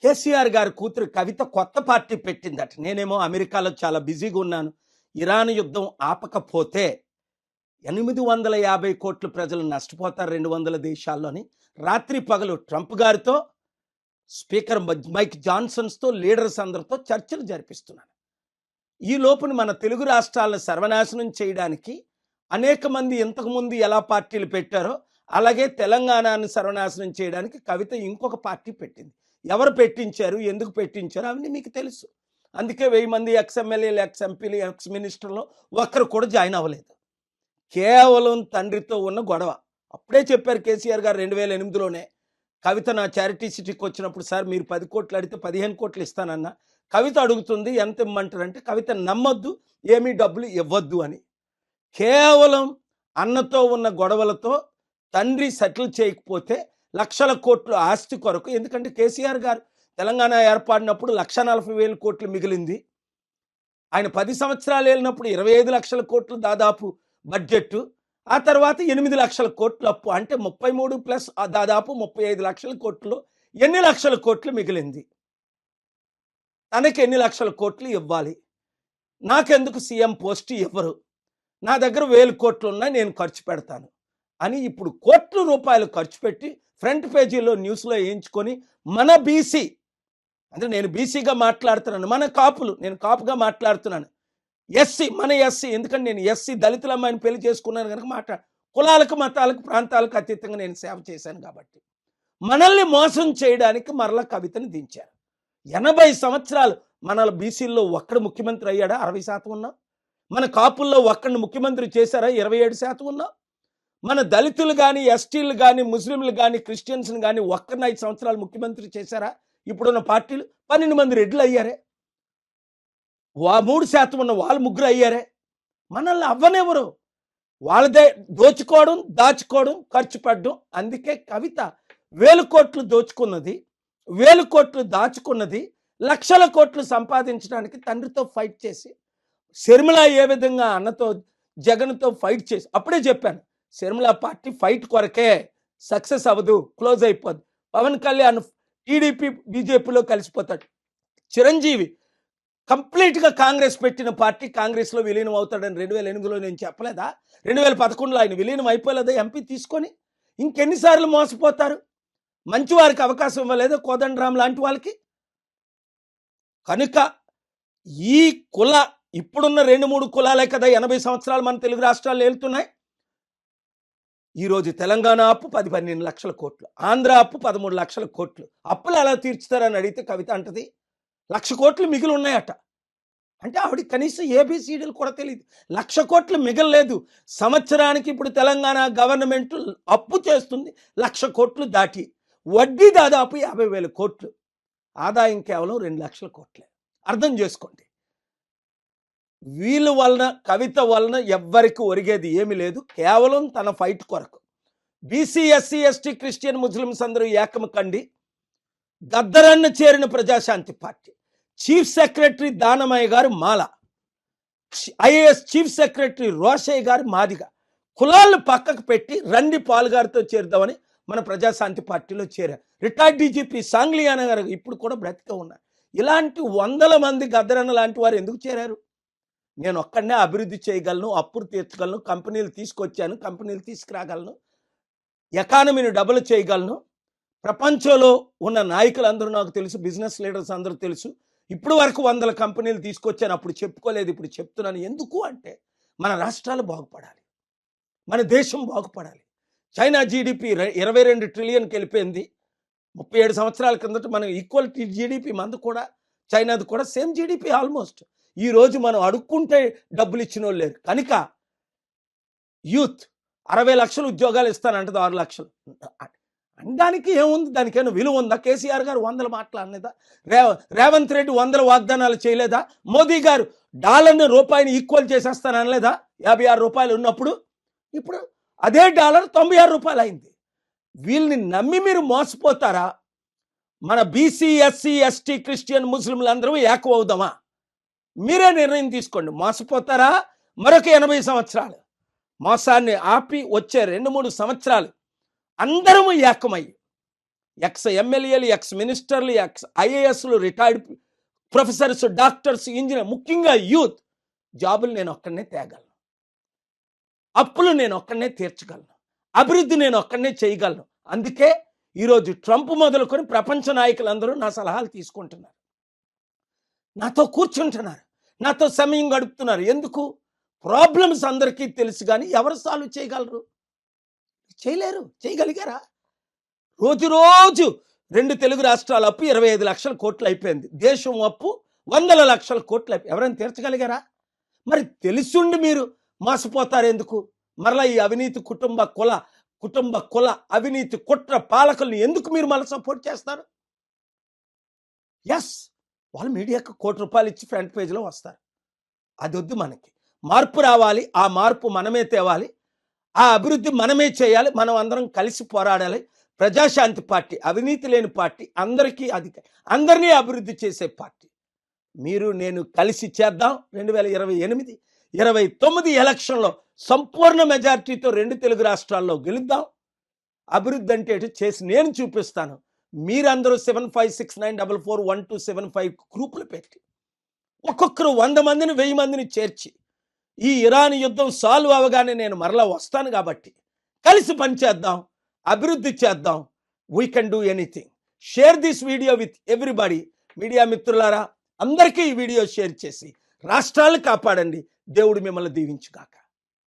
కేసీఆర్ గారి కూతురు కవిత కొత్త పార్టీ పెట్టిందట. నేనేమో అమెరికాలో చాలా బిజీగా ఉన్నాను. ఇరాన్ యుద్ధం ఆపకపోతే 850 కోట్ల ప్రజలు నష్టపోతారు 200 దేశాల్లోని. రాత్రి పగలు ట్రంప్ గారితో, స్పీకర్ మైక్ జాన్సన్స్తో, లీడర్స్ అందరితో చర్చలు జరిపిస్తున్నాను. ఈ లోపున మన తెలుగు రాష్ట్రాలను సర్వనాశనం చేయడానికి అనేక మంది ఇంతకుముందు ఎలా పార్టీలు పెట్టారో అలాగే తెలంగాణను సర్వనాశనం చేయడానికి కవిత ఇంకొక పార్టీ పెట్టింది. ఎవరు పెట్టించారు, ఎందుకు పెట్టించారు అవన్నీ మీకు తెలుసు. అందుకే 1000 మంది ఎక్స్ఎమ్మెల్యేలు, ఎక్స్ఎంపీలు, ఎక్స్ మినిస్టర్లు ఒక్కరు కూడా జాయిన్ అవ్వలేదు. కేవలం తండ్రితో ఉన్న గొడవ. అప్పుడే చెప్పారు కేసీఆర్ గారు 2008లోనే. కవిత నా చారిటీ సిటీకి వచ్చినప్పుడు, సార్ మీరు 10 కోట్లు అడిగితే 15 కోట్లు ఇస్తానన్నా. కవిత అడుగుతుంది ఎంత ఇమ్మంటారంటే, కవిత నమ్మొద్దు, ఏమీ డబ్బులు ఇవ్వద్దు అని. కేవలం అన్నతో ఉన్న గొడవలతో తండ్రి సెటిల్ చేయకపోతే లక్షల కోట్లు ఆస్తి కొరకు, ఎందుకంటే కేసీఆర్ గారు తెలంగాణ ఏర్పడినప్పుడు 1,40,000 కోట్లు మిగిలింది. ఆయన 10 సంవత్సరాలు వెళ్ళినప్పుడు 25 లక్షల కోట్లు దాదాపు బడ్జెట్. ఆ తర్వాత 8 లక్షల కోట్లు అప్పు. అంటే 33 ప్లస్ దాదాపు 35 లక్షల కోట్లు. ఎన్ని లక్షల కోట్లు మిగిలింది? తనకి ఎన్ని లక్షల కోట్లు ఇవ్వాలి? నాకెందుకు సీఎం పోస్ట్ ఇవ్వరు? నా దగ్గర 1000 కోట్లు ఉన్నాయి, నేను ఖర్చు పెడతాను అని ఇప్పుడు కోట్ల రూపాయలు ఖర్చు పెట్టి ఫ్రంట్ పేజీలో న్యూస్లో వేయించుకొని, మన బీసీ అంటే నేను బీసీగా మాట్లాడుతున్నాను, మన కాపులు, నేను కాపుగా మాట్లాడుతున్నాను, ఎస్సీ మన ఎస్సీ, ఎందుకంటే నేను ఎస్సీ దళితుల అమ్మాయిని పెళ్లి చేసుకున్నాను కనుక కులాలకు, మతాలకు, ప్రాంతాలకు అతీతంగా నేను సేవ చేశాను కాబట్టి మనల్ని మోసం చేయడానికి మరలా కవితని దించారు. 80 సంవత్సరాలు మన బీసీల్లో ఒక్కడు ముఖ్యమంత్రి అయ్యాడా? 60% ఉన్నా. మన కాపుల్లో ఒక్కడిని ముఖ్యమంత్రి చేశారా? 27% ఉన్నా. మన దళితులు కానీ, ఎస్టీలు కానీ, ముస్లింలు కానీ, క్రిస్టియన్స్ని కానీ ఒక్కరిని 5 సంవత్సరాలు ముఖ్యమంత్రి చేశారా? ఇప్పుడున్న పార్టీలు 12 మంది రెడ్లు అయ్యారే. 3% ఉన్న వాళ్ళు 3 అయ్యారే. మనల్ని అవ్వనెవరు? వాళ్ళదే దోచుకోవడం, దాచుకోవడం, ఖర్చు పెట్టడం. అందుకే కవిత 1000 కోట్లు దోచుకున్నది, 1000 కోట్లు దాచుకున్నది, లక్షల కోట్లు సంపాదించడానికి తండ్రితో ఫైట్ చేసి, శర్మిల ఏ విధంగా అన్నతో జగన్తో ఫైట్ చేసి, అప్పుడే చెప్పాను శర్మిల పార్టీ ఫైట్ కొరకే, సక్సెస్ అవ్వదు, క్లోజ్ అయిపోద్ది. పవన్ కళ్యాణ్ టీడీపీ బీజేపీలో కలిసిపోతాడు. చిరంజీవి కంప్లీట్గా కాంగ్రెస్ పెట్టిన పార్టీ కాంగ్రెస్లో విలీనం అవుతాడని 2008లో నేను చెప్పలేదా? 2011లో ఆయన విలీనం అయిపోలేదా ఎంపీ తీసుకొని? ఇంకెన్నిసార్లు మోసపోతారు? మంచి వారికి అవకాశం ఇవ్వలేదా కోదండరాం లాంటి వాళ్ళకి? కనుక ఈ ఇప్పుడున్న 2-3 కులాలే కదా 80 సంవత్సరాలు మన తెలుగు రాష్ట్రాల్లో వెళ్తున్నాయి. ఈరోజు తెలంగాణ అప్పు 10-12 లక్షల కోట్లు, ఆంధ్ర అప్పు 13 లక్షల కోట్లు. అప్పులు ఎలా తీర్చుతారని అడిగితే కవిత అంటది 1,00,000 కోట్లు మిగిలి ఉన్నాయట. అంటే ఆవిడ కనీసం ఏబిసిడీలు కూడా తెలియదు. 1,00,000 కోట్లు మిగలలేదు. సంవత్సరానికి ఇప్పుడు తెలంగాణ గవర్నమెంట్ అప్పు చేస్తుంది 1,00,000 కోట్లు దాటి. వడ్డీ దాదాపు 50,000 కోట్లు. ఆదాయం కేవలం 2 లక్షల కోట్లే. అర్థం చేసుకోండి. వీళ్ళ వలన, కవిత వలన ఎవ్వరికి ఒరిగేది ఏమీ లేదు. కేవలం తన ఫైట్ కొరకు. BC, SC, ST, Christian, Muslims అందరూ ఏకము కండి గద్దరన్న చేరిన Praja Shanti party. Chief secretary Danamayya గారు Mala, IAS chief secretary Rosaiah గారు మాదిగ. కులాలను పక్కకు పెట్టి రండి పాల్ గారితో చేరుదామని మన ప్రజాశాంతి పార్టీలో చేరారు. రిటైర్డ్ డీజీపీ సాంగ్లియానా గారు ఇప్పుడు కూడా బ్రతికే ఉన్నారు. ఇలాంటి 100 మంది గద్దరన్న లాంటి వారు ఎందుకు చేరారు? నేను ఒక్కడనే అభివృద్ధి చేయగలను, అప్పులు తీర్చగలను, కంపెనీలు తీసుకొచ్చాను, కంపెనీలు తీసుకురాగలను, ఎకానమీని డబుల్ చేయగలను. ప్రపంచంలో ఉన్న నాయకులందరూ నాకు తెలుసు, బిజినెస్ లీడర్స్ అందరూ తెలుసు. ఇప్పుడు వరకు 100 కంపెనీలు తీసుకొచ్చాను, అప్పుడు చెప్పుకోలేదు, ఇప్పుడు చెప్తున్నాను. ఎందుకు అంటే మన రాష్ట్రాలు బాగుపడాలి, మన దేశం బాగుపడాలి. చైనా జీడిపి 22 ట్రిలియన్కి వెళ్ళిపోయింది 37 సంవత్సరాల కిందట. మనం ఈక్వల్ జీడిపి మంది కూడా, చైనాది కూడా సేమ్ జీడిపి ఆల్మోస్ట్. ఈరోజు మనం అడుక్కుంటే డబ్బులు ఇచ్చిన వాళ్ళు లేరు. కనుక యూత్ 60 లక్షలు ఉద్యోగాలు ఇస్తానంటది, 6 లక్షలు అనడానికి ఏముంది? దానికైనా విలువ ఉందా? కేసీఆర్ గారు 100 మాట్లాడలేదా? రేవంత్ రెడ్డి 100 వాగ్దానాలు చేయలేదా? మోదీ గారు డాలర్ని రూపాయిని ఈక్వల్ చేసేస్తాననలేదా? 56 రూపాయలు ఉన్నప్పుడు ఇప్పుడు అదే డాలర్ 96 రూపాయలు అయింది. వీళ్ళని నమ్మి మీరు మోసపోతారా? మన బీసీ, ఎస్సీ, ఎస్టీ, క్రిస్టియన్, ముస్లింలు అందరూ ఏకం అవుదామా? మీరే నిర్ణయం తీసుకోండి. మోసపోతారా? మరొక 80 సంవత్సరాలు మోసాన్ని ఆపి వచ్చే 2-3 సంవత్సరాలు అందరము ఏకమయ్యి ఎక్స్ ఎమ్మెల్యేలు, ఎక్స్ మినిస్టర్లు, ఎక్స్ ఐఏఎస్లు, రిటైర్డ్ ప్రొఫెసర్స్, డాక్టర్స్, ఇంజనీర్, ముఖ్యంగా యూత్ జాబులు నేను ఒక్కడనే తేగలను, అప్పులు నేను ఒక్కడనే తీర్చగలను, అభివృద్ధి నేను ఒక్కడనే చేయగలను. అందుకే ఈరోజు ట్రంప్ మొదలుకొని ప్రపంచ నాయకులందరూ నా సలహాలు తీసుకుంటున్నారు, నాతో కూర్చుంటున్నారు, నాతో సమయం గడుపుతున్నారు. ఎందుకు? ప్రాబ్లమ్స్ అందరికీ తెలుసు, కానీ ఎవరు సాల్వ్ చేయగలరు? చేయలేరు. చేయగలిగారా? రోజు రోజు 2 తెలుగు రాష్ట్రాల అప్పు 25 లక్షల కోట్లు అయిపోయింది. దేశం అప్పు 100 లక్షల కోట్లు అయిపోయి ఎవరైనా తీర్చగలిగారా? మరి తెలుసుండి మీరు మోసపోతారు ఎందుకు? మరలా ఈ అవినీతి కుటుంబ కుల అవినీతి కుట్ర పాలకుల్ని ఎందుకు మీరు మళ్ళీ సపోర్ట్ చేస్తారు? ఎస్, వాళ్ళు మీడియాకు ₹1 ఇచ్చి ఫ్రంట్ పేజ్లో వస్తారు. అది వద్దు. మనకి మార్పు రావాలి. ఆ మార్పు మనమే తేవాలి. ఆ అభివృద్ధి మనమే చేయాలి. మనం అందరం కలిసి పోరాడాలి. ప్రజాశాంతి పార్టీ, అవినీతి లేని పార్టీ, అందరినీ అభివృద్ధి చేసే పార్టీ. మీరు నేను కలిసి చేద్దాం. 2028, 29 ఎలక్షన్లో సంపూర్ణ మెజారిటీతో 2 తెలుగు రాష్ట్రాల్లో గెలుద్దాం. అభివృద్ధి అంటే చేసి నేను చూపిస్తాను. మీరందరూ 7569441275 గ్రూపులు పెట్టి ఒక్కొక్కరు 100 మందిని 1000 మందిని చేర్చి ఈ ఇరాన్ యుద్ధం సాల్వ్ అవగానే నేను మరలా వస్తాను. కాబట్టి కలిసి పనిచేద్దాం, అభివృద్ధి చేద్దాం. We can do anything. Share this video with everybody. Media మిత్రులారా, అందరికీ ఈ వీడియో షేర్ చేసి రాష్ట్రాలను కాపాడండి. దేవుడు మిమ్మల్ని దీవించుగాక.